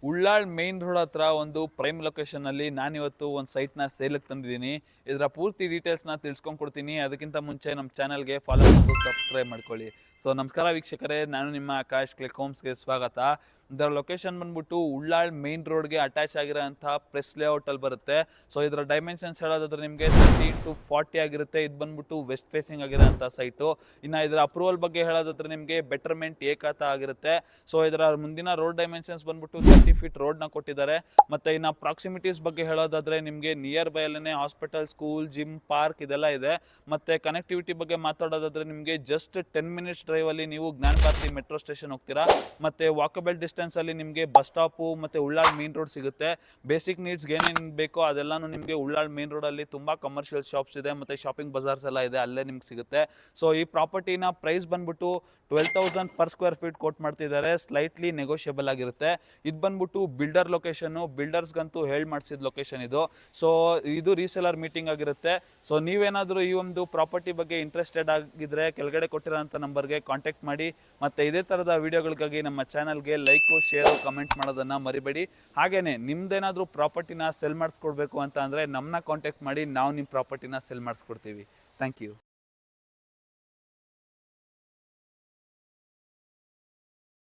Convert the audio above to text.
Ullal main road ಹತ್ರ ಒಂದು prime location ಅಲ್ಲಿ ನಾನಿವತ್ತು ಒಂದು ಸೈಟ್ನ ಸೇಲಿಗೆ ತಂದಿದ್ದೀನಿ. ಇದರ ಪೂರ್ತಿ ಡೀಟೇಲ್ಸ್ನ ತಿಳ್ಸ್ಕೊಂಡು ಕೊಡ್ತೀನಿ. ಅದಕ್ಕಿಂತ ಮುಂಚೆ ನಮ್ಮ ಚಾನಲ್ಗೆ ಫಾಲೋ ಮಾಡಿ ಸಬ್ಸ್ಕ್ರೈಬ್ ಮಾಡ್ಕೊಳ್ಳಿ. ಸೊ ನಮಸ್ಕಾರ ವೀಕ್ಷಕರೇ, ನಾನು ನಿಮ್ಮ ಆಕಾಶ್ ಕ್ಲಿಕ್ ಹೋಮ್ಸ್ಗೆ ಸ್ವಾಗತ. ಇದರ ಲೊಕೇಶನ್ ಬಂದ್ಬಿಟ್ಟು ಉಳ್ಳಾಳ್ ಮೇನ್ ರೋಡ್ಗೆ ಅಟ್ಯಾಚ್ ಆಗಿರೋಂಥ ಪ್ರೆಸ್ ಲೇಔಟ್ ಅಲ್ಲಿ ಬರುತ್ತೆ. ಸೊ ಇದರ ಡೈಮೆನ್ಷನ್ಸ್ ಹೇಳೋದಾದ್ರೆ ನಿಮಗೆ 30x40 ಆಗಿರುತ್ತೆ. ಇದು ಬಂದ್ಬಿಟ್ಟು ವೆಸ್ಟ್ ಫೇಸಿಂಗ್ ಆಗಿರೋಂಥ ಸೈಟು. ಇನ್ನು ಇದರ ಅಪ್ರೂವಲ್ ಬಗ್ಗೆ ಹೇಳೋದಾದ್ರೆ ನಿಮಗೆ ಬೆಟರ್ಮೆಂಟ್ ಏಕಾತ ಆಗಿರುತ್ತೆ. ಸೊ ಇದರ ಮುಂದಿನ ರೋಡ್ ಡೈಮೆನ್ಷನ್ಸ್ ಬಂದ್ಬಿಟ್ಟು 30 ಫೀಟ್ ರೋಡ್ನ ಕೊಟ್ಟಿದ್ದಾರೆ. ಮತ್ತೆ ಇನ್ನು ಪ್ರಾಕ್ಸಿಮಿಟೀಸ್ ಬಗ್ಗೆ ಹೇಳೋದಾದ್ರೆ ನಿಮಗೆ ನಿಯರ್ ಬೈ ಅಲ್ಲೇ ಹಾಸ್ಪಿಟಲ್, ಸ್ಕೂಲ್, ಜಿಮ್, ಪಾರ್ಕ್ ಇದೆಲ್ಲ ಇದೆ. ಮತ್ತೆ ಕನೆಕ್ಟಿವಿಟಿ ಬಗ್ಗೆ ಮಾತಾಡೋದಾದ್ರೆ ನಿಮಗೆ ಜಸ್ಟ್ 10 ಮಿನಿಟ್ಸ್ ಡ್ರೈವ್ ಅಲ್ಲಿ ನೀವು ಜ್ಞಾನ ಭಾರತಿ ಮೆಟ್ರೋ ಸ್ಟೇಷನ್ ಹೋಗ್ತೀರಾ. ಮತ್ತೆ ವಾಕಬಲ್ ಡಿಸ್ಟೆನ್ಸ್ ಅಲ್ಲಿ ನಿಮಗೆ ಬಸ್ ಸ್ಟಾಪ್ ಮತ್ತೆ ಉಳ್ಳಾಳ್ ಮೇನ್ ರೋಡ್ ಸಿಗುತ್ತೆ. ಬೇಸಿಕ್ ನೀಡ್ಸ್ಗೆ ಏನೇನು ಬೇಕೋ ಅದೆಲ್ಲಾನು ನಿಮಗೆ ಉಳ್ಳಾಳ್ ಮೇನ್ ರೋಡ್ ಅಲ್ಲಿ ತುಂಬಾ ಕಮರ್ಷಿಯಲ್ ಶಾಪ್ಸ್ ಇದೆ, ಮತ್ತೆ ಶಾಪಿಂಗ್ ಬಜಾರ್ಸ್ ಎಲ್ಲ ಇದೆ, ಅಲ್ಲೇ ನಿಮ್ಗೆ ಸಿಗುತ್ತೆ. ಸೊ ಈ ಪ್ರಾಪರ್ಟಿನ ಪ್ರೈಸ್ ಬಂದ್ಬಿಟ್ಟು 12,000 ಪರ್ ಸ್ಕ್ವೇರ್ ಫೀಟ್ ಕೋಟ್ ಮಾಡ್ತಿದ್ದಾರೆ. ಸ್ಲೈಟ್ಲಿ ನೆಗೋಷಿಯಬಲ್ ಆಗಿರುತ್ತೆ. ಇದು ಬಂದ್ಬಿಟ್ಟು ಬಿಲ್ಡರ್ ಲೊಕೇಶನ್, ಬಿಲ್ಡರ್ಸ್ಗಂತೂ ಮಾಡಿಸಿದ ಲೊಕೇಶನ್ ಇದು. ಸೊ ಇದು ರೀಸೆಲರ್ ಮೀಟಿಂಗ್ ಆಗಿರುತ್ತೆ. ಸೊ ನೀವೇನಾದರೂ ಈ ಒಂದು ಪ್ರಾಪರ್ಟಿ ಬಗ್ಗೆ ಇಂಟ್ರೆಸ್ಟೆಡ್ ಆಗಿದ್ರೆ ಕೆಳಗಡೆ ಕೊಟ್ಟಿರೋಂಥ ನಂಬರ್ಗೆ ಕಾಂಟ್ಯಾಕ್ಟ್ ಮಾಡಿ. ಮತ್ತೆ ಇದೇ ಥರದ ವಿಡಿಯೋಗಳಿಗಾಗಿ ನಮ್ಮ ಚಾನಲ್ಗೆ ಲೈಕು, ಶೇರು, ಕಮೆಂಟ್ ಮಾಡೋದನ್ನು ಮರಿಬೇಡಿ. ಹಾಗೇನೆ ನಿಮ್ದೇನಾದರೂ ಪ್ರಾಪರ್ಟಿನ ಸೆಲ್ ಮಾಡಿಸ್ಕೊಡ್ಬೇಕು ಅಂತ ಅಂದರೆ ನಮ್ಮನ್ನ ಕಾಂಟ್ಯಾಕ್ಟ್ ಮಾಡಿ, ನಾವು ನಿಮ್ಮ ಪ್ರಾಪರ್ಟಿನ ಸೆಲ್ ಮಾಡಿಸ್ಕೊಡ್ತೀವಿ. Thank you.